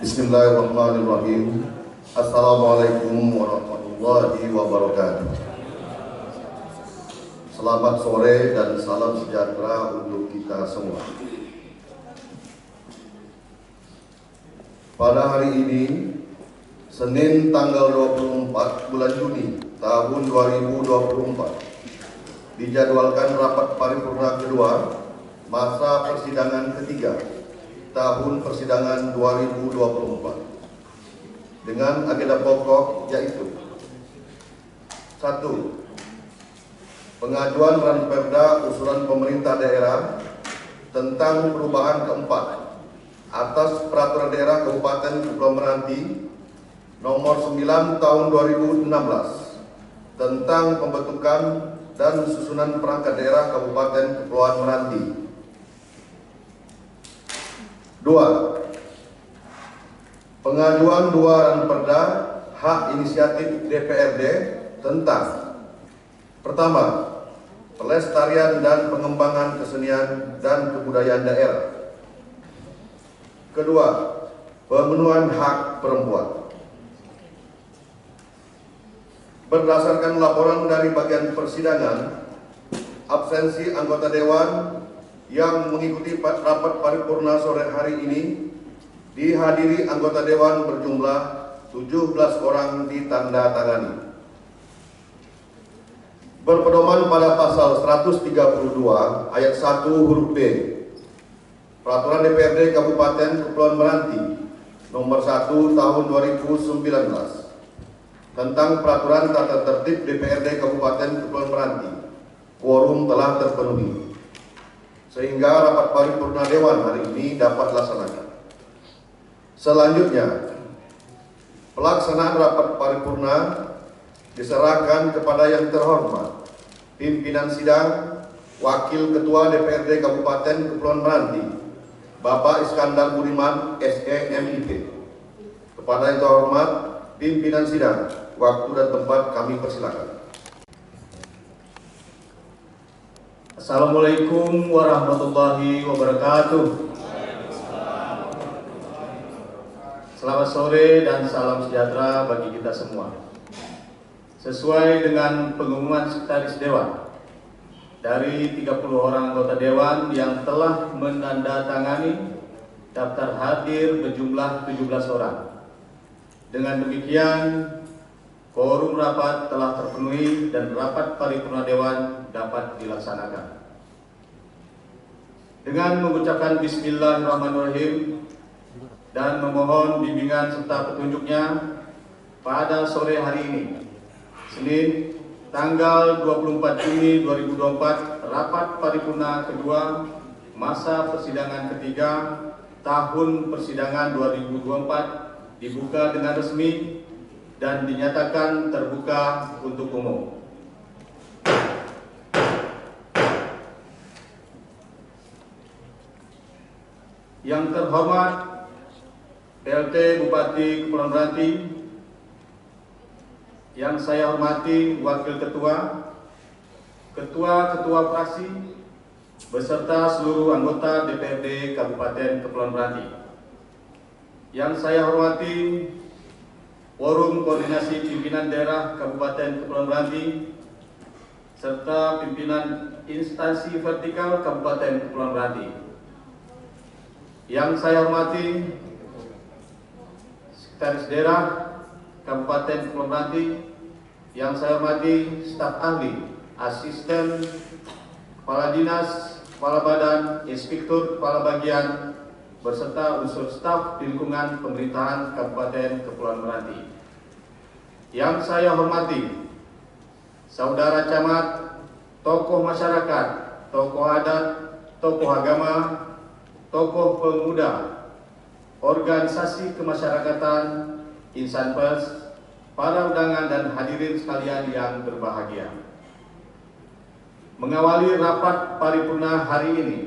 Bismillahirrahmanirrahim. Assalamualaikum warahmatullahi wabarakatuh. Selamat sore dan salam sejahtera untuk kita semua. Pada hari ini, Senin tanggal 24 bulan Juni tahun 2024, dijadwalkan rapat paripurna kedua masa persidangan ketiga tahun persidangan 2024 dengan agenda pokok yaitu: 1. Pengajuan Ranperda usulan pemerintah daerah tentang perubahan keempat atas Peraturan Daerah Kabupaten Kepulauan Meranti nomor 9 tahun 2016 tentang pembentukan dan susunan perangkat daerah Kabupaten Kepulauan Meranti. 2. Pengajuan 2 Ranperda hak inisiatif DPRD tentang: pertama, pelestarian dan pengembangan kesenian dan kebudayaan daerah. Kedua, pemenuhan hak perempuan. Berdasarkan laporan dari bagian persidangan, absensi anggota dewan yang mengikuti rapat paripurna sore hari ini dihadiri anggota dewan berjumlah 17 orang ditandatangani. Berpedoman pada pasal 132 ayat 1 huruf B Peraturan DPRD Kabupaten Kepulauan Meranti nomor 1 tahun 2019 tentang peraturan tata tertib DPRD Kabupaten Kepulauan Meranti, quorum telah terpenuhi sehingga rapat paripurna dewan hari ini dapat dilaksanakan. Selanjutnya, pelaksanaan rapat paripurna diserahkan kepada yang terhormat pimpinan sidang Wakil Ketua DPRD Kabupaten Kepulauan Meranti, Bapak Iskandar Budiman, SEMIP. Kepada yang terhormat pimpinan sidang, waktu dan tempat kami persilakan. Assalamualaikum warahmatullahi wabarakatuh. Selamat sore dan salam sejahtera bagi kita semua. Sesuai dengan pengumuman Sekretaris Dewan, dari 30 orang anggota Dewan yang telah menandatangani daftar hadir berjumlah 17 orang. Dengan demikian, quorum rapat telah terpenuhi dan rapat paripurna Dewan dapat dilaksanakan. Dengan mengucapkan Bismillahirrahmanirrahim dan memohon bimbingan serta petunjuknya, pada sore hari ini, Senin tanggal 24 Juni 2024, rapat paripurna kedua masa persidangan ketiga tahun persidangan 2024 dibuka dengan resmi dan dinyatakan terbuka untuk umum. Yang terhormat PLT Bupati Kepulauan Meranti, yang saya hormati Wakil Ketua, Ketua-Ketua Fraksi, beserta seluruh anggota DPRD Kabupaten Kepulauan Meranti. Yang saya hormati Forum Koordinasi Pimpinan Daerah Kabupaten Kepulauan Meranti, serta pimpinan instansi vertikal Kabupaten Kepulauan Meranti. Yang saya hormati Sekretaris Daerah Kabupaten Kepulauan Meranti, yang saya hormati staf ahli, asisten, kepala dinas, kepala badan, inspektur, kepala bagian, beserta unsur staf di lingkungan pemerintahan Kabupaten Kepulauan Meranti. Yang saya hormati saudara camat, tokoh masyarakat, tokoh adat, tokoh agama, tokoh pemuda, organisasi kemasyarakatan, insan pers, para undangan dan hadirin sekalian yang berbahagia. Mengawali rapat paripurna hari ini,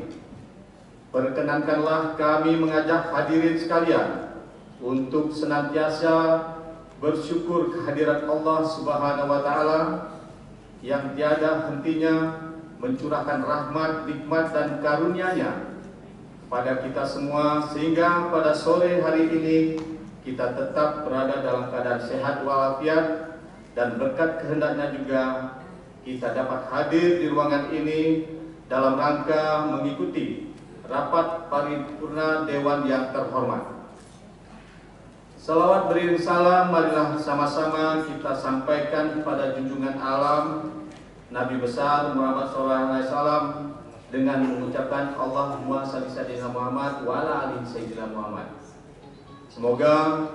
perkenankanlah kami mengajak hadirin sekalian untuk senantiasa bersyukur kehadirat Allah Subhanahu wa Ta'ala yang tiada hentinya mencurahkan rahmat, nikmat dan karunia-Nya pada kita semua, sehingga pada sore hari ini kita tetap berada dalam keadaan sehat walafiat, dan berkat kehendaknya juga kita dapat hadir di ruangan ini dalam rangka mengikuti rapat paripurna Dewan yang terhormat. Salawat beriring salam, marilah sama-sama kita sampaikan kepada junjungan alam Nabi besar Muhammad SAW dengan mengucapkan Allahumma shalli sayyidina Muhammad wa ala ali sayyidina Muhammad. Semoga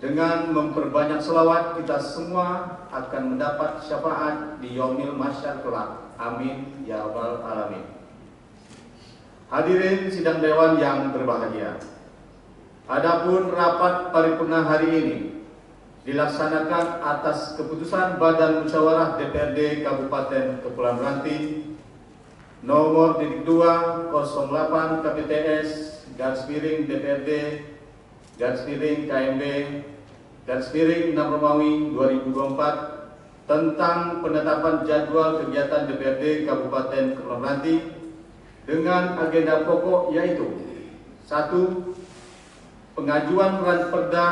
dengan memperbanyak selawat kita semua akan mendapat syafaat di yaumil mahsyar kelak. Amin ya rabbal alamin. Hadirin sidang dewan yang berbahagia. Adapun rapat paripurna hari ini dilaksanakan atas keputusan Badan Musyawarah DPRD Kabupaten Kepulauan Meranti nomor 2 08 KPTS /DPRD KMB /6 Romawi 2024 tentang penetapan jadwal kegiatan DPRD Kabupaten Kepulauan Meranti dengan agenda pokok yaitu 1. Pengajuan ranperda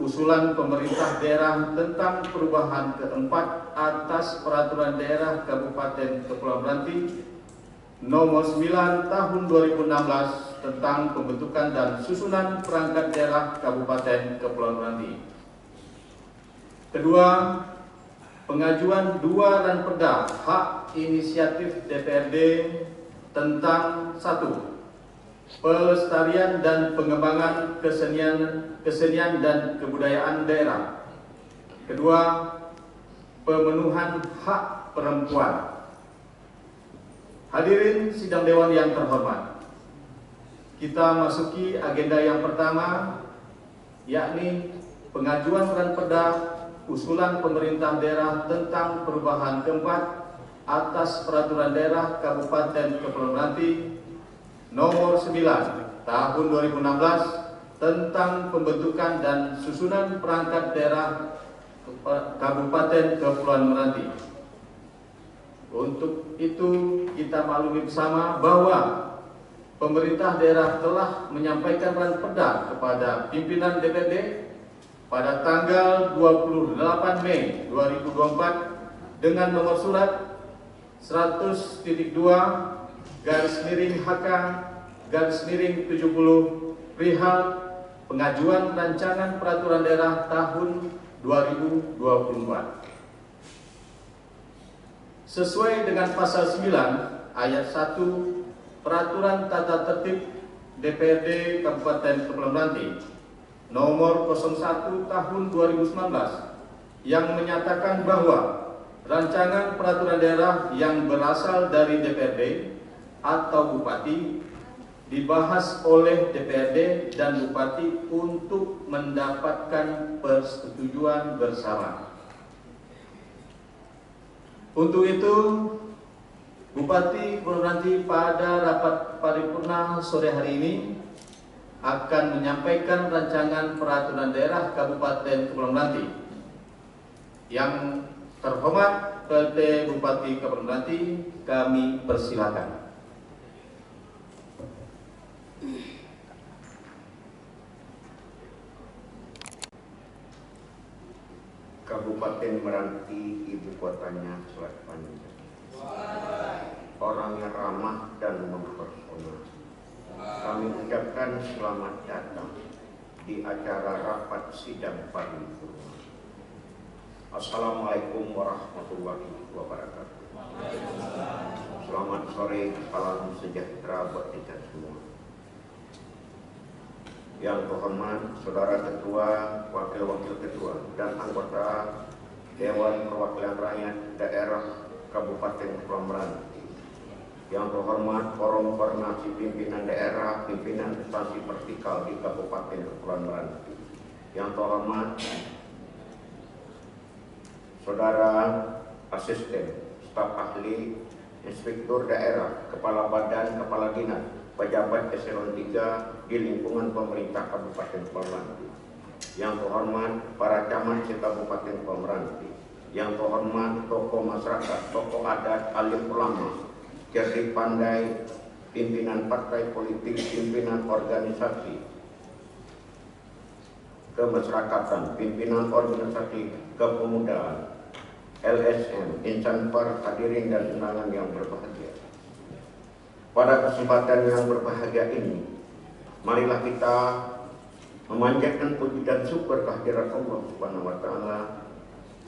usulan pemerintah daerah tentang perubahan keempat atas peraturan daerah Kabupaten Kepulauan Meranti nomor 9 tahun 2016 tentang pembentukan dan susunan perangkat daerah Kabupaten Kepulauan Meranti. Kedua, pengajuan 2 ranperda hak inisiatif DPRD tentang 1. Pelestarian dan pengembangan kesenian dan kebudayaan daerah. Kedua, pemenuhan hak perempuan. Hadirin sidang dewan yang terhormat, kita masuki agenda yang pertama, yakni pengajuan ranperda usulan pemerintah daerah tentang perubahan keempat atas peraturan daerah Kabupaten Kepulauan Meranti nomor 9 tahun 2016 tentang pembentukan dan susunan perangkat daerah Kabupaten Kepulauan Meranti. Untuk itu kita maklumi bersama bahwa pemerintah daerah telah menyampaikan ranperda kepada pimpinan DPRD pada tanggal 28 Mei 2024 dengan nomor surat 100.2/HK/70 perihal pengajuan rancangan peraturan daerah tahun 2024. Sesuai dengan pasal 9 ayat 1 Peraturan Tata Tertib DPRD Kabupaten Kepulauan Meranti nomor 01 tahun 2019 yang menyatakan bahwa rancangan peraturan daerah yang berasal dari DPRD atau Bupati dibahas oleh DPRD dan Bupati untuk mendapatkan persetujuan bersama. Untuk itu, Bupati Kepulauan Meranti pada rapat paripurna sore hari ini akan menyampaikan rancangan peraturan daerah Kabupaten Kepulauan Meranti. Yang terhormat PLT Bupati Kepulauan Meranti, kami persilakan. Kabupaten Meranti, ibu kotanya Selat Panjang. Orangnya ramah dan mempesona. Kami ucapkan selamat datang di acara rapat sidang paripurna. Assalamualaikum warahmatullahi wabarakatuh. Selamat sore, salam sejahtera buat kita semua. Yang terhormat Saudara Ketua, Wakil-Wakil Ketua, dan anggota Dewan Perwakilan Rakyat Daerah Kabupaten Kepulauan Meranti. Yang terhormat Forum Koordinasi Pimpinan Daerah, Pimpinan Instansi Vertikal di Kabupaten Kepulauan Meranti. Yang terhormat Saudara Asisten, Staf Ahli, Inspektur Daerah, Kepala Badan, Kepala Dinas, pejabat eselon 3 di lingkungan pemerintah Kabupaten Kepulauan Meranti. Yang terhormat para camat se-Kabupaten Kepulauan Meranti. Yang terhormat tokoh masyarakat, tokoh adat, alim ulama, cerdik pandai, pimpinan partai politik, pimpinan organisasi kemasyarakatan, pimpinan organisasi kepemudaan, LSM, insan pers, hadirin dan undangan yang berbahagia. Pada kesempatan yang berbahagia ini, marilah kita memanjatkan puji dan syukur kehadirat Allah Subhanahu wa Ta'ala,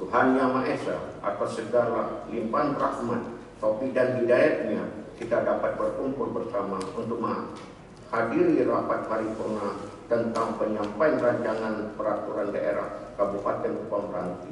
Tuhan Yang Maha Esa, atas segala limpahan rahmat, taufik dan hidayatnya kita dapat berkumpul bersama untuk menghadiri rapat paripurna tentang penyampaian rancangan peraturan daerah Kabupaten Kepulauan Meranti.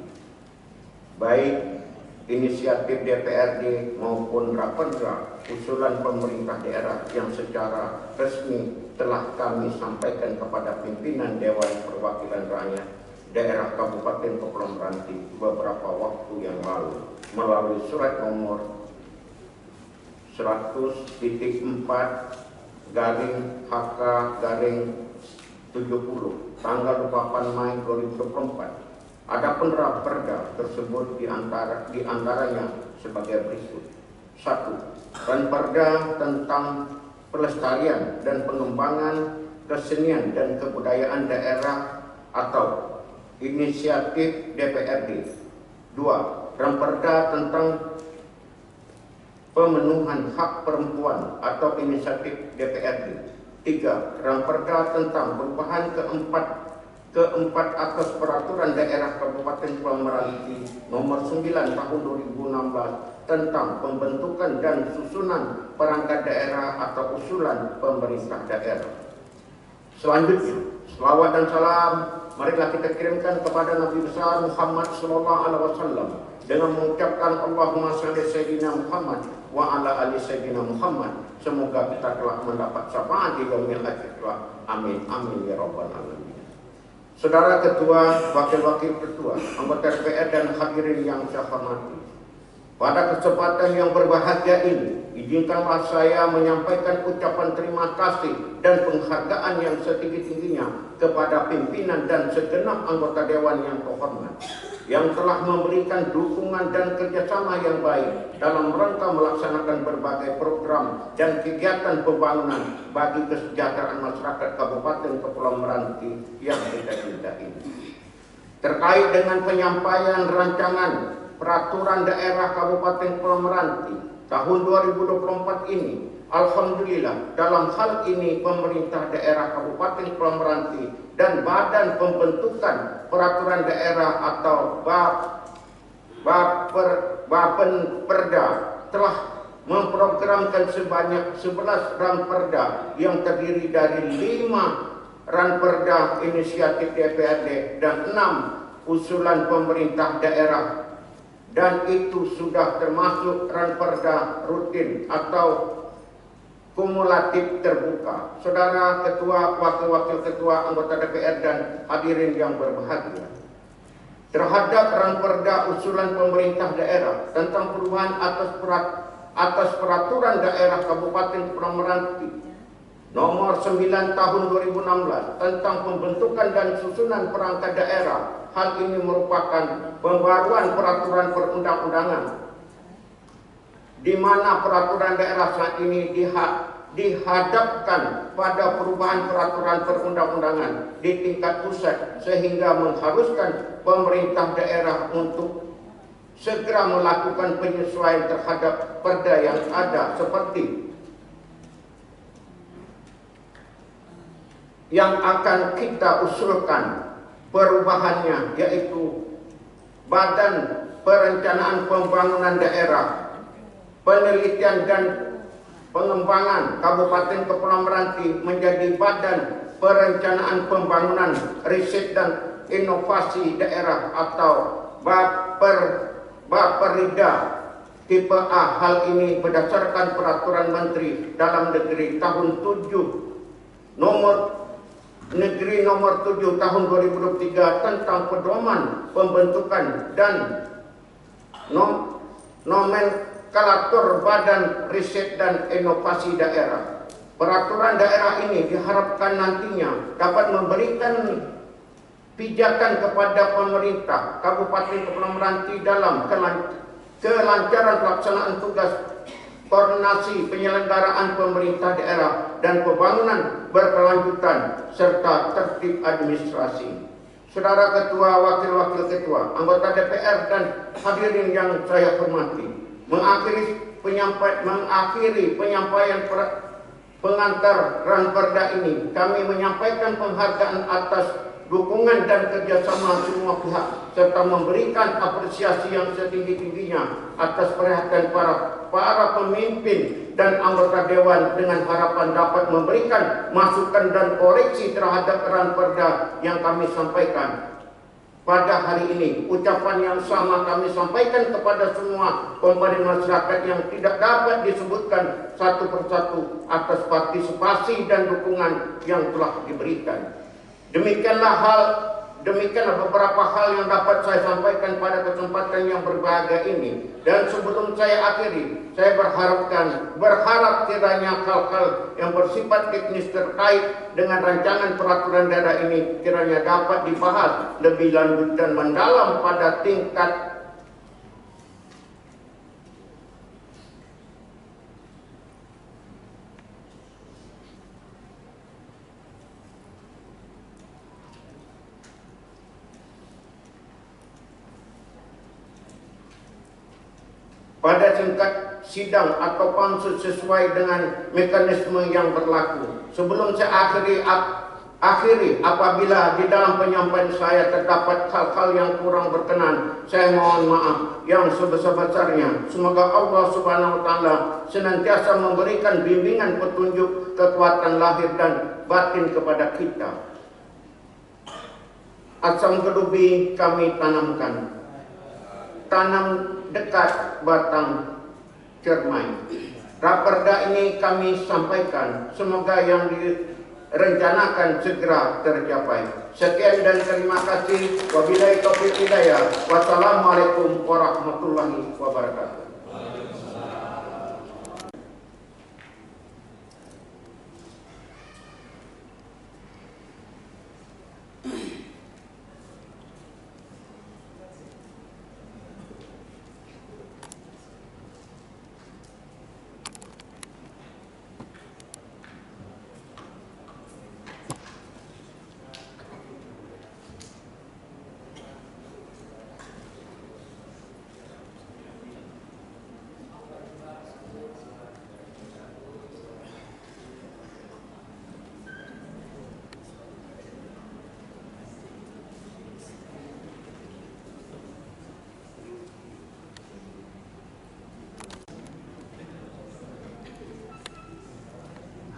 Baik inisiatif DPRD maupun raperda usulan pemerintah daerah yang secara resmi telah kami sampaikan kepada pimpinan Dewan Perwakilan Rakyat daerah Kabupaten Kepulauan Meranti beberapa waktu yang lalu melalui surat nomor 100.4/HK/70 tanggal 8 Mei 2024. Adapun raperda tersebut diantaranya sebagai berikut. 1. Raperda tentang pelestarian dan pengembangan kesenian dan kebudayaan daerah atau inisiatif DPRD. 2. Raperda tentang pemenuhan hak perempuan atau inisiatif DPRD. 3. Raperda tentang perubahan keempat atas peraturan daerah Kabupaten Kepulauan Meranti nomor 9 tahun 2016 tentang pembentukan dan susunan perangkat daerah atau usulan pemerintah daerah. Selanjutnya, selawat dan salam marilah kita kirimkan kepada Nabi besar Muhammad SAW dengan mengucapkan Allahumma shalli sayyidina Muhammad wa ala ali sayyidina Muhammad. Semoga kita telah mendapat syafaat di yaumil akhir. Amin amin ya rabbal alamin. Saudara Ketua, Wakil-Wakil Ketua, anggota DPR dan hadirin yang saya hormati, pada kesempatan yang berbahagia ini, izinkanlah saya menyampaikan ucapan terima kasih dan penghargaan yang setinggi-tingginya kepada pimpinan dan segenap anggota Dewan yang terhormat, yang telah memberikan dukungan dan kerjasama yang baik dalam rangka melaksanakan berbagai program dan kegiatan pembangunan bagi kesejahteraan masyarakat Kabupaten Kepulauan Meranti yang kita cintai. Terkait dengan penyampaian rancangan peraturan daerah Kabupaten Kepulauan Meranti tahun 2024 ini, alhamdulillah dalam hal ini pemerintah daerah Kabupaten Kepulauan Meranti dan Badan Pembentukan Peraturan Daerah atau Bapenperda telah memprogramkan sebanyak 11 ranperda yang terdiri dari 5 ranperda inisiatif DPRD dan 6 usulan pemerintah daerah, dan itu sudah termasuk ranperda rutin atau kumulatif terbuka. Saudara Ketua, Wakil-Wakil Ketua, anggota DPR dan hadirin yang berbahagia, terhadap ranperda usulan pemerintah daerah tentang perubahan atas peraturan daerah Kabupaten Kepulauan Meranti nomor 9 tahun 2016 tentang pembentukan dan susunan perangkat daerah. Hal ini merupakan pembaruan peraturan perundang-undangan di mana peraturan daerah saat ini dihadapkan pada perubahan peraturan perundang-undangan di tingkat pusat, sehingga mengharuskan pemerintah daerah untuk segera melakukan penyesuaian terhadap perda yang ada, seperti yang akan kita usulkan perubahannya, yaitu Badan Perencanaan Pembangunan Daerah, Penelitian dan Pengembangan Kabupaten Kepulauan Meranti menjadi Badan Perencanaan Pembangunan Riset dan Inovasi Daerah atau Baperida tipe A. Hal ini berdasarkan Peraturan Menteri Dalam Negeri tahun 7 tahun 2023 tentang pedoman pembentukan dan nomenklatur Badan Riset dan Inovasi Daerah. Peraturan daerah ini diharapkan nantinya dapat memberikan pijakan kepada pemerintah Kabupaten Kepulauan Meranti dalam kelancaran pelaksanaan tugas koordinasi penyelenggaraan pemerintah daerah dan pembangunan berkelanjutan, serta tertib administrasi. Saudara Ketua, Wakil-Wakil Ketua, anggota DPR dan hadirin yang saya hormati, mengakhiri penyampaian pengantar Ranperda ini, kami menyampaikan penghargaan atas dukungan dan kerjasama semua pihak, serta memberikan apresiasi yang setinggi-tingginya atas perhatian para pemimpin dan anggota Dewan, dengan harapan dapat memberikan masukan dan koreksi terhadap Ranperda yang kami sampaikan. Pada hari ini, ucapan yang sama kami sampaikan kepada semua komponen masyarakat yang tidak dapat disebutkan satu persatu atas partisipasi dan dukungan yang telah diberikan. Demikianlah beberapa hal yang dapat saya sampaikan pada kesempatan yang berbahagia ini. Dan sebelum saya akhiri, saya berharap kiranya hal-hal yang bersifat teknis terkait dengan rancangan peraturan daerah ini kiranya dapat dibahas lebih lanjut dan mendalam pada tingkat sidang atau pansus sesuai dengan mekanisme yang berlaku. Sebelum saya akhiri, apabila di dalam penyampaian saya terdapat hal-hal yang kurang berkenan, saya mohon maaf yang sebesar-besarnya. Semoga Allah Subhanahu wa Ta'ala senantiasa memberikan bimbingan petunjuk, kekuatan lahir dan batin kepada kita. Asam kedubi kami tanamkan, tanam dekat batang cermai. Raperda ini kami sampaikan, semoga yang direncanakan segera tercapai. Sekian dan terima kasih. Wabillahi taufiq hidayah. Wassalamualaikum warahmatullahi wabarakatuh.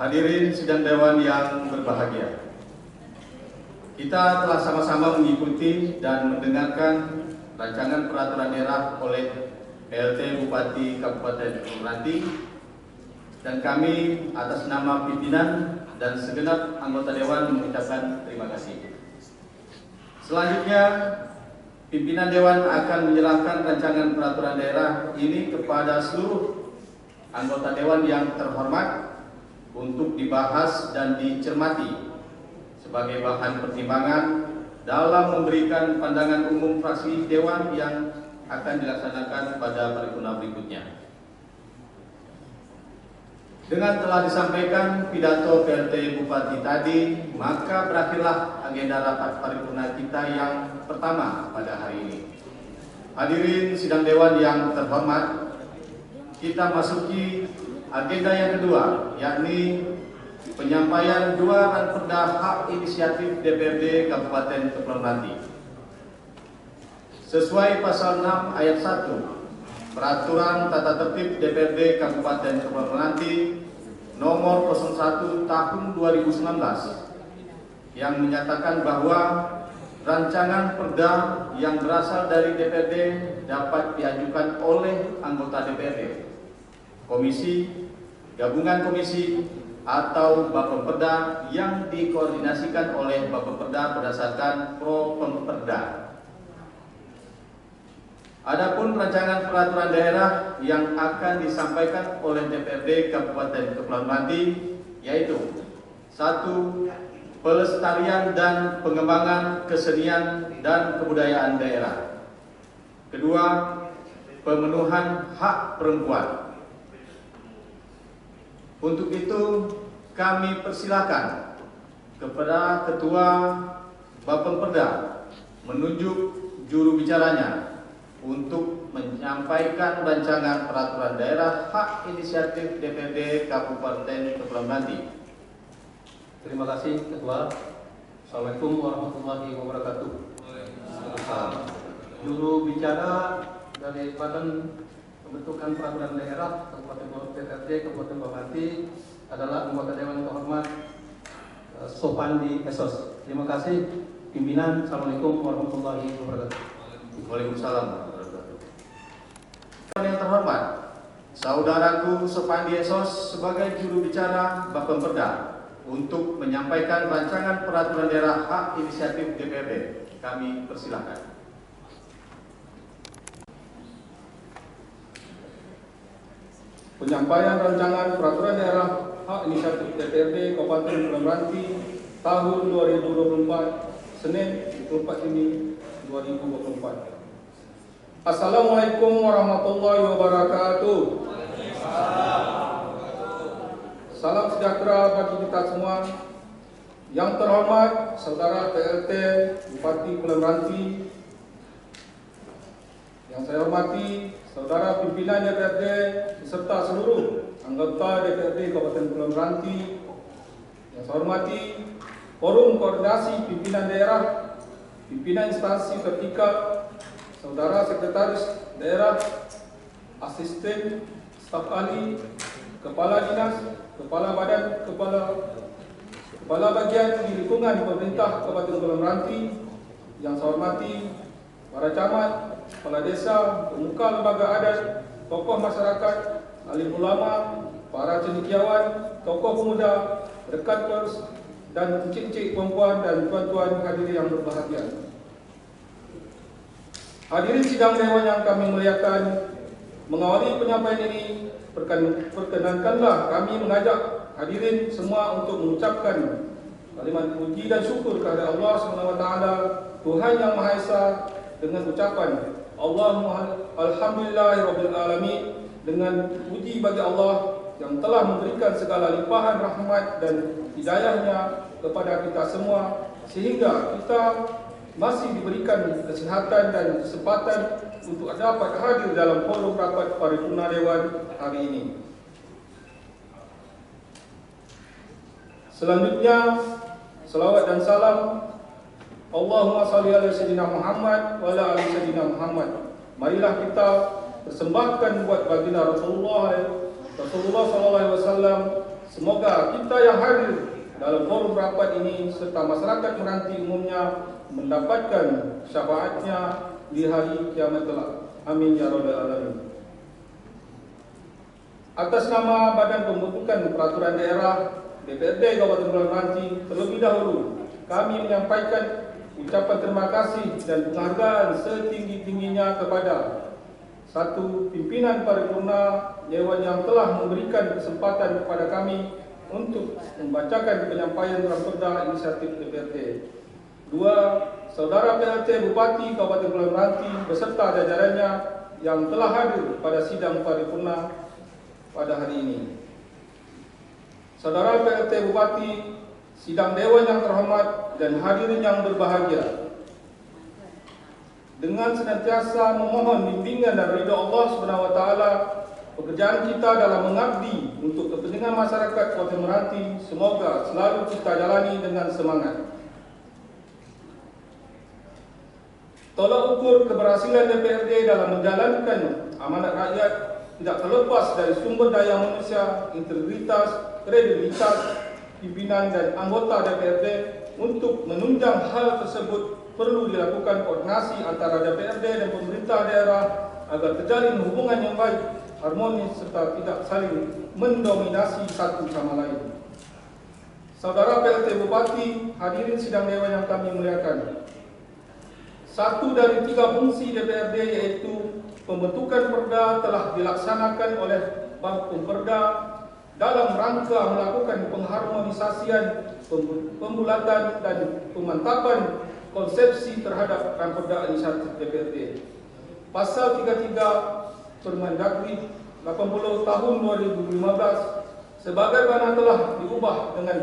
Hadirin sidang Dewan yang berbahagia, kita telah sama-sama mengikuti dan mendengarkan rancangan peraturan daerah oleh PLT Bupati Kabupaten Meranti, dan kami atas nama pimpinan dan segenap anggota Dewan mengucapkan terima kasih. Selanjutnya, pimpinan Dewan akan menyerahkan rancangan peraturan daerah ini kepada seluruh anggota Dewan yang terhormat untuk dibahas dan dicermati sebagai bahan pertimbangan dalam memberikan pandangan umum fraksi Dewan yang akan dilaksanakan pada paripurna berikutnya. Dengan telah disampaikan pidato PLT Bupati tadi, maka berakhirlah agenda rapat paripurna kita yang pertama pada hari ini. Hadirin sidang Dewan yang terhormat, kita masuki agenda yang kedua, yakni penyampaian 2 Ranperda hak inisiatif DPRD Kabupaten Kepulauan Meranti. Sesuai pasal 6 ayat 1 Peraturan Tata Tertib DPRD Kabupaten Kepulauan Meranti nomor 01 tahun 2019 yang menyatakan bahwa rancangan perda yang berasal dari DPRD dapat diajukan oleh anggota DPRD, komisi, gabungan komisi, atau Bapemperda yang dikoordinasikan oleh Bapemperda berdasarkan Propemperda. Adapun rancangan peraturan daerah yang akan disampaikan oleh DPRD Kabupaten Kepulauan Meranti yaitu 1. Pelestarian dan pengembangan kesenian dan kebudayaan daerah. 2. Pemenuhan hak perempuan. Untuk itu kami persilakan kepada Ketua Bapemperda menunjuk juru bicaranya untuk menyampaikan rancangan peraturan daerah hak inisiatif DPRD Kabupaten Kepulauan Meranti. Terima kasih Ketua. Assalamualaikum warahmatullahi wabarakatuh. Juru bicara dari Badan Pembentukan Peraturan Daerah Kabupaten DPRD Kabupaten Meranti adalah anggota Dewan Terhormat Sopandi Esos. Terima kasih pimpinan. Assalamualaikum warahmatullahi wabarakatuh. Waalaikumsalam warahmatullahi wabarakatuh. Yang terhormat, saudaraku Sopandi Esos sebagai juru bicara Bapemperda untuk menyampaikan rancangan peraturan daerah hak inisiatif DPRD. Kami persilakan. Penyampaian rancangan peraturan daerah hak inisiatif DPRD Kabupaten Kepulauan Meranti tahun 2024 Senin 24 Juni 2024. Assalamualaikum warahmatullahi wabarakatuh. Salam sejahtera bagi kita semua. Yang terhormat Saudara PLT Bupati Kepulauan Meranti, yang saya hormati Saudara pimpinan DPRD beserta seluruh anggota DPRD Kabupaten Kepulauan Meranti, yang saya hormati Forum Koordinasi Pimpinan Daerah, pimpinan instansi vertikal, Saudara Sekretaris Daerah, Asisten, Staf Ahli, Kepala Dinas, Kepala Badan, Kepala Bagian di lingkungan pemerintah Kabupaten Kepulauan Meranti, yang saya hormati para camat, kepala desa, pemuka lembaga adat, tokoh masyarakat, alim ulama, para cendekiawan, tokoh pemuda, rekan pers, dan encik-encik perempuan dan tuan-tuan hadirin yang berbahagia. Hadirin sidang dewan yang kami muliakan, mengawali penyampaian ini, perkenankanlah kami mengajak hadirin semua untuk mengucapkan kalimat puji dan syukur kepada Allah SWT, Tuhan Yang Maha Esa, dengan ucapan Allahumma alhamdulillahirabbil alamin, dengan puji bagi Allah yang telah memberikan segala limpahan rahmat dan hidayahnya kepada kita semua, sehingga kita masih diberikan kesehatan dan kesempatan untuk dapat hadir dalam forum rapat paripurna Dewan hari ini. Selanjutnya, selawat dan salam Allahumma salli ala sayyidina Muhammad wa ala ali sayyidina Muhammad. Marilah kita persembahkan buat baginda Rasulullah sallallahu alaihi wasallam. Semoga kita yang hadir dalam forum rapat ini serta masyarakat Meranti umumnya mendapatkan syafaatnya di hari kiamat kelak. Amin ya rabbal alamin. Atas nama Badan Pembentukan Peraturan Daerah DPRD Kabupaten Kepulauan Meranti, terlebih dahulu kami menyampaikan ucapan terima kasih dan penghargaan setinggi-tingginya kepada satu pimpinan paripurna Dewan yang telah memberikan kesempatan kepada kami untuk membacakan penyampaian raperda inisiatif DPRD. Dua, Saudara PLT Bupati Kabupaten Kepulauan Meranti beserta jajarannya yang telah hadir pada sidang paripurna pada hari ini. Saudara PLT Bupati, sidang Dewan yang terhormat dan hadirin yang berbahagia, dengan senantiasa memohon bimbingan dan ridha Allah SWT, pekerjaan kita dalam mengabdi untuk kepentingan masyarakat Kabupaten Meranti semoga selalu kita jalani dengan semangat. Tolak ukur keberhasilan DPRD dalam menjalankan amanat rakyat tidak terlepas dari sumber daya manusia, integritas, kredibilitas pimpinan dan anggota DPRD. Untuk menunjang hal tersebut perlu dilakukan koordinasi antara DPRD dan pemerintah daerah agar terjalin hubungan yang baik, harmonis serta tidak saling mendominasi satu sama lain. Saudara PLT Bupati, hadirin sidang dewan yang kami muliakan. Satu dari tiga fungsi DPRD yaitu pembentukan perda telah dilaksanakan oleh Bapemperda dalam rangka melakukan pengharmonisasian, pembulatan dan pemantapan konsepsi terhadap raperda inisiatif DPRD. Pasal 33 Permendagri 80 tahun 2015 sebagaimana telah diubah dengan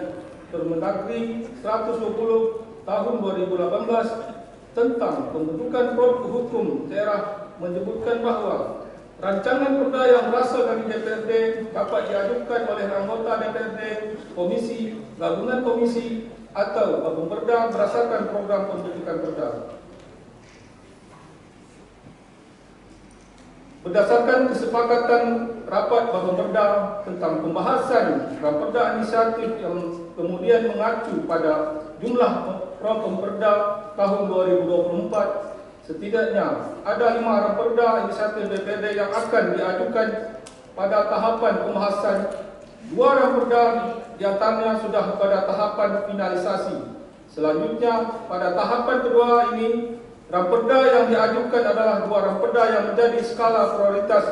Permendagri 120 tahun 2018 tentang pembentukan produk hukum daerah menyebutkan bahawa rancangan perda yang berasal dari DPRD dapat diajukan oleh anggota DPRD, komisi, gabungan komisi atau pemperda berdasarkan program pembentukan perda. Berdasarkan kesepakatan rapat Bapemperda tentang pembahasan Raperda Inisiatif yang kemudian mengacu pada jumlah Raperda tahun 2024, setidaknya ada 5 Raperda Inisiatif DPRD yang akan diajukan pada tahapan pembahasan. 2 Raperda di antaranya sudah pada tahapan finalisasi. Selanjutnya, pada tahapan kedua ini, Raperda yang diajukan adalah 2 Raperda yang menjadi skala prioritas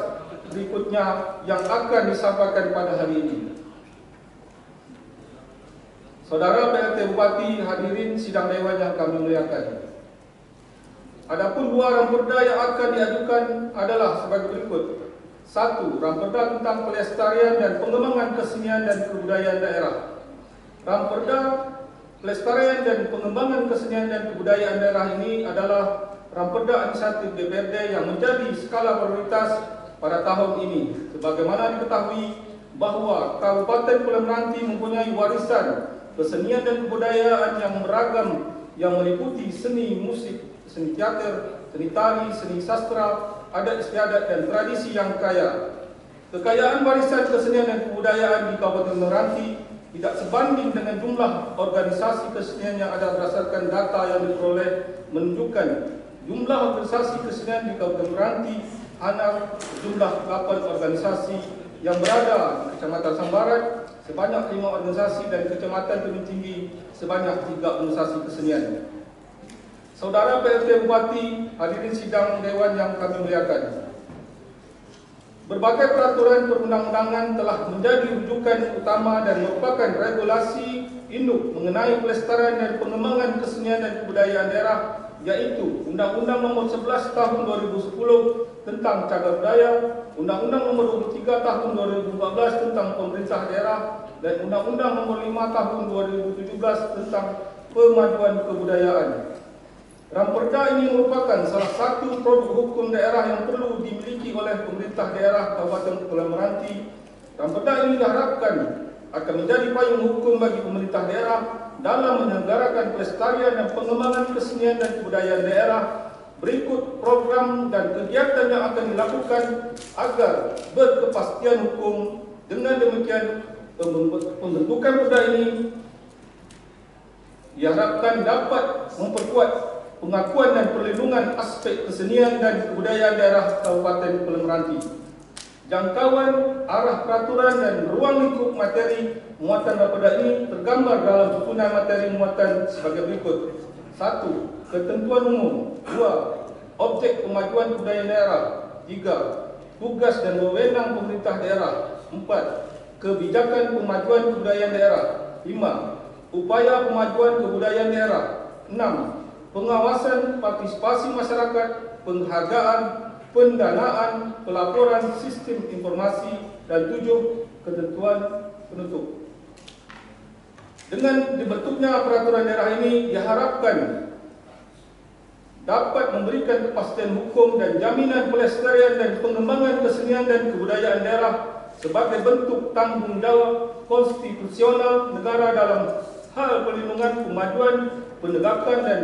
berikutnya yang akan disampaikan pada hari ini. Saudara PLT Bupati, hadirin sidang dewan yang kami muliakan. Adapun 2 Raperda yang akan diajukan adalah sebagai berikut. 1. Raperda tentang pelestarian dan pengembangan kesenian dan kebudayaan daerah. Raperda pelestarian dan pengembangan kesenian dan kebudayaan daerah ini adalah Raperda Inisiatif DPRD yang menjadi skala prioritas pada tahun ini. Sebagaimana diketahui bahawa Kabupaten Kepulauan Meranti mempunyai warisan kesenian dan kebudayaan yang beragam yang meliputi seni musik, seni teater, seni tari, seni sastra, adat istiadat dan tradisi yang kaya. Kekayaan warisan kesenian dan kebudayaan di Kabupaten Meranti tidak sebanding dengan jumlah organisasi kesenian yang ada berdasarkan data yang diperoleh menunjukkan jumlah organisasi kesenian di Kabupaten Meranti hanya jumlah 8 organisasi yang berada di Kecamatan Sambarat sebanyak 5 organisasi dan Kecamatan Tebing Tinggi sebanyak 3 organisasi kesenian. Saudara PLT Bupati, hadirin sidang dewan yang kami muliakan. Berbagai peraturan perundang-undangan telah menjadi rujukan utama dan merupakan regulasi induk mengenai pelestarian dan pengembangan kesenian dan kebudayaan daerah, yaitu Undang-Undang Nomor 11 Tahun 2010 tentang Cagar Budaya, Undang-Undang Nomor 23 Tahun 2014 tentang Pemerintah Daerah, dan Undang-Undang Nomor 5 Tahun 2017 tentang Pemajuan Kebudayaan. Raperda ini merupakan salah satu produk hukum daerah yang perlu dimiliki oleh pemerintah daerah Kabupaten Kepulauan Meranti. Raperda ini diharapkan akan menjadi payung hukum bagi pemerintah daerah dalam menyelenggarakan pelestarian dan pengembangan kesenian dan kebudayaan daerah. Berikut program dan kegiatan yang akan dilakukan agar berkepastian hukum. Dengan demikian, pembentukan perda ini diharapkan dapat memperkuat pengakuan dan perlindungan aspek kesenian dan kebudayaan daerah Kabupaten Kepulauan Meranti. Jangkauan, arah peraturan dan ruang lingkup materi muatan raperda ini tergambar dalam susunan materi muatan sebagai berikut. 1. Ketentuan umum. 2. Objek pemajuan kebudayaan daerah. 3. Tugas dan wewenang pemerintah daerah. 4. Kebijakan pemajuan kebudayaan daerah. 5. Upaya pemajuan kebudayaan daerah. 6. Pengawasan partisipasi masyarakat, penghargaan, pendanaan, pelaporan sistem informasi, dan 7. Ketentuan penutup. Dengan dibentuknya peraturan daerah ini diharapkan dapat memberikan kepastian hukum dan jaminan pelestarian dan pengembangan kesenian dan kebudayaan daerah sebagai bentuk tanggung jawab konstitusional negara dalam hal perlindungan, kemajuan, penegakan dan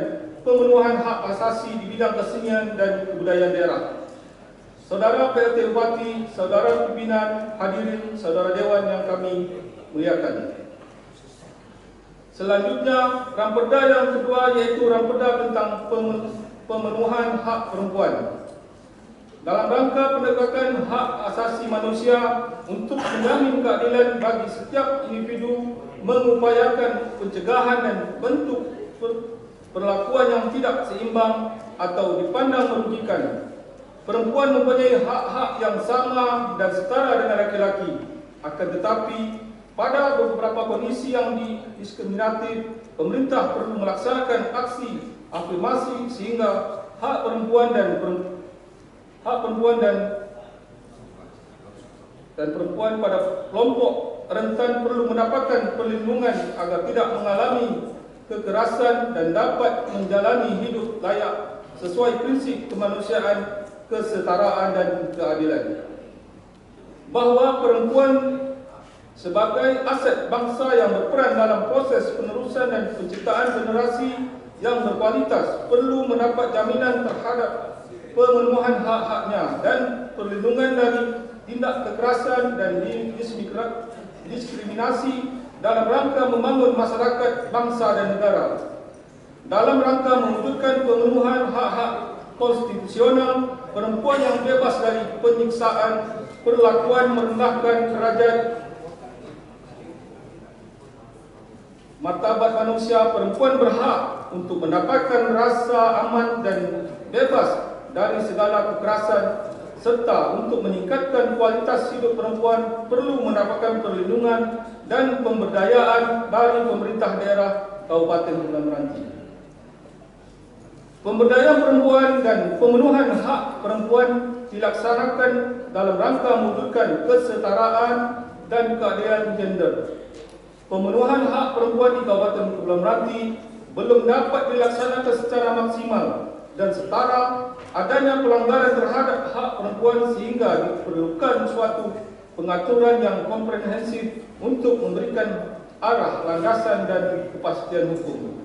pemenuhan hak asasi di bidang kesenian dan kebudayaan daerah. Saudara PLT Bupati, saudara pimpinan, hadirin, saudara dewan yang kami muliakan. Selanjutnya, Raperda yang kedua yaitu Raperda tentang pemenuhan hak perempuan. Dalam rangka penegakan hak asasi manusia untuk menjamin keadilan bagi setiap individu, mengupayakan pencegahan dan bentuk perlakuan yang tidak seimbang atau dipandang merugikan. Perempuan mempunyai hak-hak yang sama dan setara dengan laki-laki. Akan tetapi, pada beberapa kondisi yang diskriminatif, pemerintah perlu melaksanakan aksi afirmasi sehingga hak perempuan dan perempuan pada kelompok rentan perlu mendapatkan perlindungan agar tidak mengalami kekerasan dan dapat menjalani hidup layak sesuai prinsip kemanusiaan, kesetaraan dan keadilan. Bahawa perempuan sebagai aset bangsa yang berperan dalam proses penerusan dan penciptaan generasi yang berkualitas perlu mendapat jaminan terhadap pemenuhan hak-haknya dan perlindungan dari tindak kekerasan dan diskriminasi dalam rangka membangun masyarakat, bangsa dan negara. Dalam rangka mewujudkan pemenuhan hak-hak konstitusional, perempuan yang bebas dari penyiksaan, perlakuan merendahkan derajat martabat manusia, perempuan berhak untuk mendapatkan rasa aman dan bebas dari segala kekerasan, serta untuk meningkatkan kualitas hidup perempuan perlu mendapatkan perlindungan dan pemberdayaan dari pemerintah daerah Kabupaten Kepulauan Meranti. Pemberdayaan perempuan dan pemenuhan hak perempuan dilaksanakan dalam rangka mewujudkan kesetaraan dan keadilan gender. Pemenuhan hak perempuan di Kabupaten Kepulauan Meranti belum dapat dilaksanakan secara maksimal dan setara, adanya pelanggaran terhadap hak perempuan sehingga diperlukan suatu pengaturan yang komprehensif untuk memberikan arah, landasan dan kepastian hukum.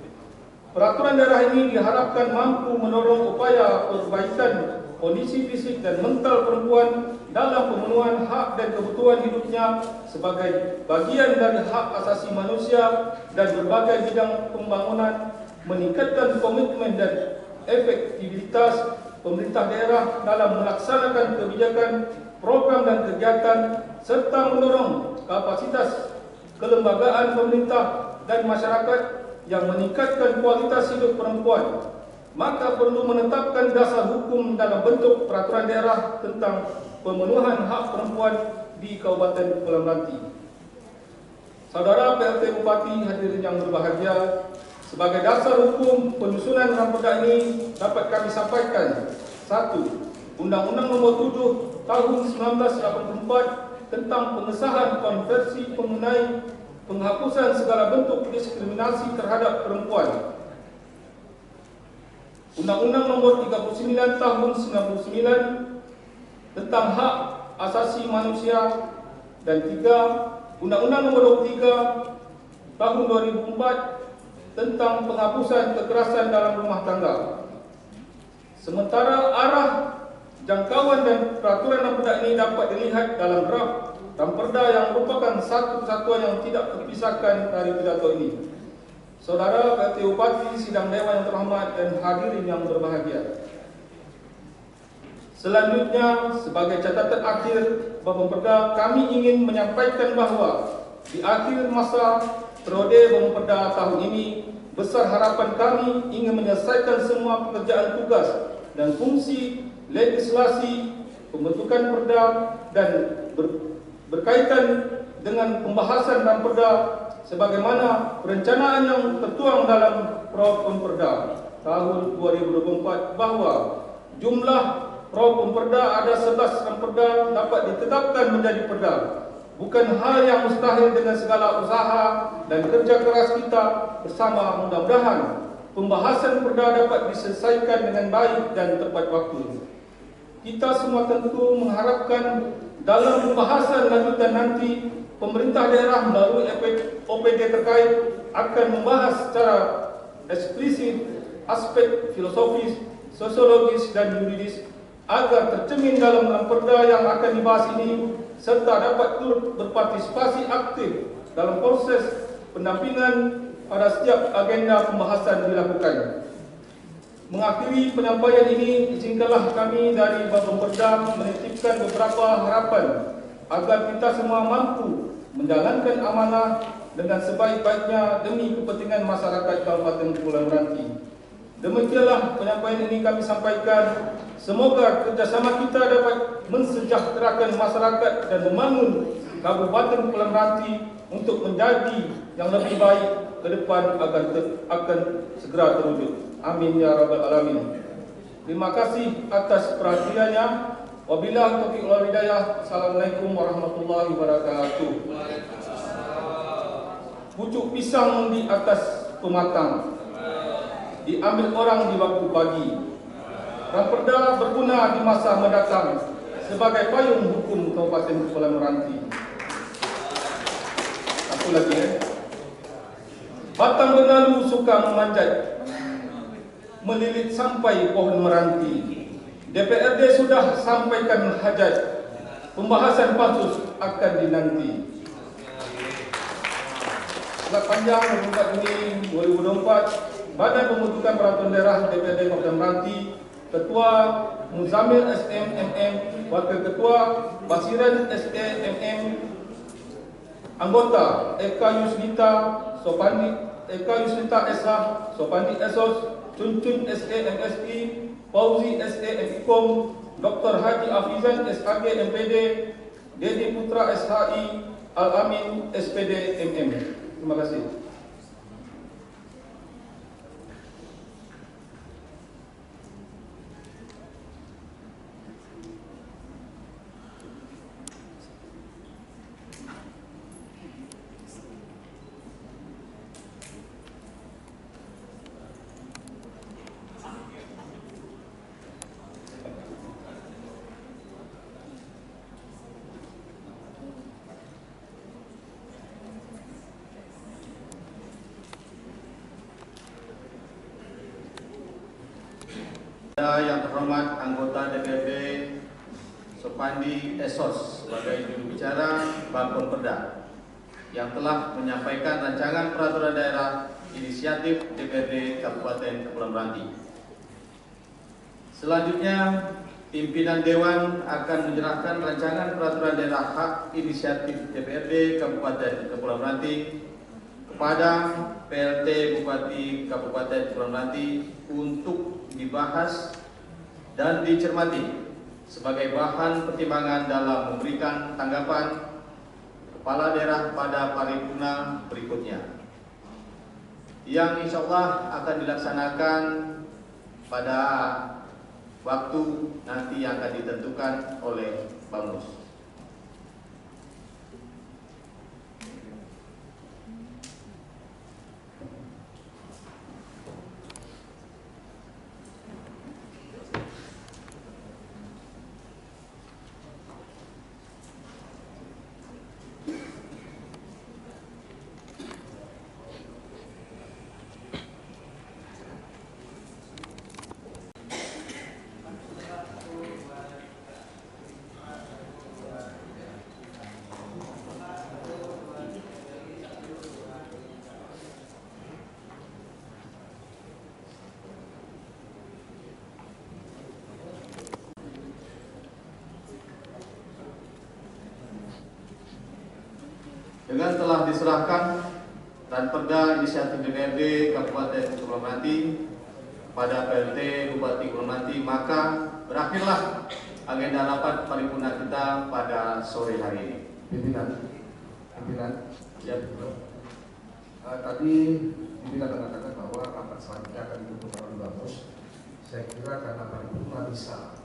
Peraturan daerah ini diharapkan mampu mendorong upaya perbaikan kondisi fisik dan mental perempuan dalam pemenuhan hak dan kebutuhan hidupnya sebagai bagian dari hak asasi manusia dan berbagai bidang pembangunan, meningkatkan komitmen dan efektivitas pemerintah daerah dalam melaksanakan kebijakan, program dan kegiatan, serta mendorong kapasitas kelembagaan pemerintah dan masyarakat yang meningkatkan kualitas hidup perempuan. Maka perlu menetapkan dasar hukum dalam bentuk peraturan daerah tentang pemenuhan hak perempuan di Kabupaten Kepulauan Meranti. Saudara PLT Bupati, hadirin yang berbahagia, sebagai dasar hukum penyusunan Ramperda ini dapat kami sampaikan: 1. Undang-Undang Nomor 7 Tahun 1984 tentang pengesahan konvensi mengenai penghapusan segala bentuk diskriminasi terhadap perempuan. Undang-Undang Nomor 39 Tahun 99 tentang hak asasi manusia. Dan 3. Undang-Undang Nomor 23 Tahun 2004 tentang penghapusan kekerasan dalam rumah tangga. Sementara arah, jangkauan dan peraturan Ramperda ini dapat dilihat dalam draft Ramperda yang merupakan satu kesatuan yang tidak terpisahkan dari pidato ini. Saudara PLT Bupati, sidang dewan yang terhormat dan hadirin yang berbahagia. Selanjutnya, sebagai catatan akhir Bapemperda, kami ingin menyampaikan bahawa di akhir masa periode Bapemperda tahun ini, besar harapan kami ingin menyelesaikan semua pekerjaan tugas dan fungsi legislasi, pembentukan perda dan berkaitan dengan pembahasan Ramperda sebagaimana perencanaan yang tertuang dalam Bapemperda tahun 2024 bahawa jumlah Bapemperda ada 11 Ramperda dapat ditetapkan menjadi perda. Bukan hal yang mustahil dengan segala usaha dan kerja keras kita bersama. Mudah-mudahan pembahasan perda dapat diselesaikan dengan baik dan tepat waktu. Kita semua tentu mengharapkan dalam pembahasan lanjutan nanti pemerintah daerah melalui OPD terkait akan membahas secara eksplisit aspek filosofis, sosiologis dan yuridis agar tercermin dalam Ramperda yang akan dibahas ini, serta dapat turut berpartisipasi aktif dalam proses pendampingan pada setiap agenda pembahasan dilakukan. Mengakhiri penyampaian ini, izinkanlah kami dari Bapemperda menitipkan beberapa harapan agar kita semua mampu menjalankan amanah dengan sebaik-baiknya demi kepentingan masyarakat Kabupaten Kepulauan Meranti. Demikianlah penyampaian ini kami sampaikan. Semoga kerjasama kita dapat mensejahterakan masyarakat dan membangun Kabupaten Kepulauan Meranti untuk menjadi yang lebih baik ke depan akan segera terwujud. Amin ya rabbal alamin. Terima kasih atas perhatiannya. Wabillahi taufiq wal hidayah. Assalamualaikum warahmatullahi wabarakatuh. pucuk pisang di atas pematang, diambil orang di waktu pagi. Ramperda berguna di masa mendatang sebagai payung hukum Kabupaten Kepulauan Meranti. Satu lagi Batang benalu suka memanjat, melilit sampai pohon meranti. DPRD sudah sampaikan hajat, pembahasan pansus akan dinanti. Setelah panjang tempat ini 2024, Badan Pembentukan Peraturan Daerah DPRD Kabupaten Meranti, Ketua Muzamil SMMM, Wakil Ketua Basiran SMMM, Anggota Eka Yusnita Sopandi, Eka Yusnita SH, Sopandi Esos, Cuncun SMSI, Fauzi SMIKOM, Dr. Haji Afizan SAG MPD, Dedi Putra SHI, Al-Amin SPD MM. Terima kasih. Yang terhormat anggota DPRD Sopandi Esos sebagai juru bicara Bangkon Perda yang telah menyampaikan rancangan peraturan daerah inisiatif DPRD Kabupaten Kepulauan Meranti. Selanjutnya, pimpinan Dewan akan menyerahkan rancangan peraturan daerah hak inisiatif DPRD Kabupaten Kepulauan Meranti kepada PLT Bupati Kabupaten Kepulauan Meranti untuk dibahas dan dicermati sebagai bahan pertimbangan dalam memberikan tanggapan kepala daerah pada paripurna berikutnya, yang insya Allah akan dilaksanakan pada waktu nanti yang akan ditentukan oleh Bamus. Dengan telah diserahkan dan perda inisiatif DPRD Kabupaten Kepulauan Meranti pada PLT Bupati Kepulauan Meranti, maka berakhirlah agenda rapat paripurna kita pada sore hari ini. Pimpinan, Ya. tadi pimpinan mengatakan bahwa rapat selanjutnya akan ditutup oleh Bamus. Saya kira karena paripurna bisa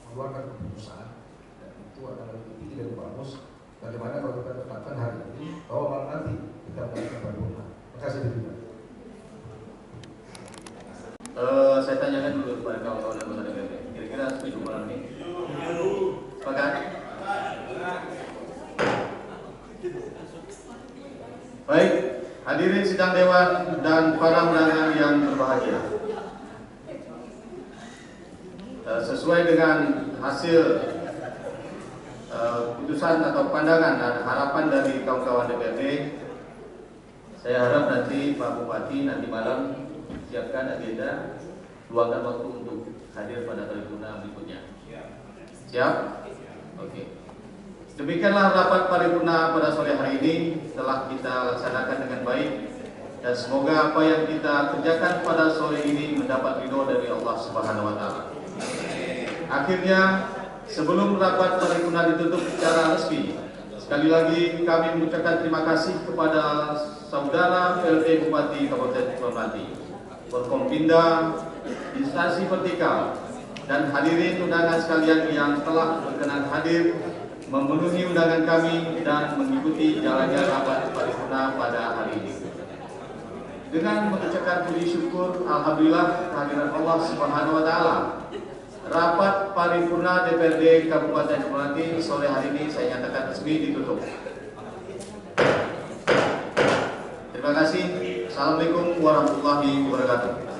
mengeluarkan keputusan dan itu adalah lebih tinggi dari Bamus. Bagaimana kalau kita tetapkan hari ini bahwa malam nanti kita melakukan paripurna? Terima kasih pimpinan. Saya tanyakan dulu kepada kawan-kawan anggota DPRD. Kira-kira setuju malam ini? Sepakat? Baik, hadirin sidang dewan dan para undangan yang berbahagia. Sesuai dengan hasil putusan atau pandangan dan harapan dari kawan-kawan DPRD, saya harap nanti Pak Bupati nanti malam siapkan agenda, luangkan waktu untuk hadir pada paripurna berikutnya. Siap? Oke. Demikianlah rapat paripurna pada sore hari ini telah kita laksanakan dengan baik, dan semoga apa yang kita kerjakan pada sore ini mendapat ridho dari Allah Subhanahu wa taala. Akhirnya, sebelum rapat paripurna ditutup secara resmi, sekali lagi kami mengucapkan terima kasih kepada saudara PLT Bupati Kabupaten Kepulauan Meranti, Forkompinda, instansi vertikal, dan hadirin undangan sekalian yang telah berkenan hadir memenuhi undangan kami dan mengikuti jalannya rapat paripurna kita pada hari ini. Dengan mengucapkan puji syukur, alhamdulillah kehadiran Allah Subhanahu wa taala. Rapat paripurna DPRD Kabupaten Meranti sore hari ini saya nyatakan resmi ditutup. Terima kasih. Assalamualaikum warahmatullahi wabarakatuh.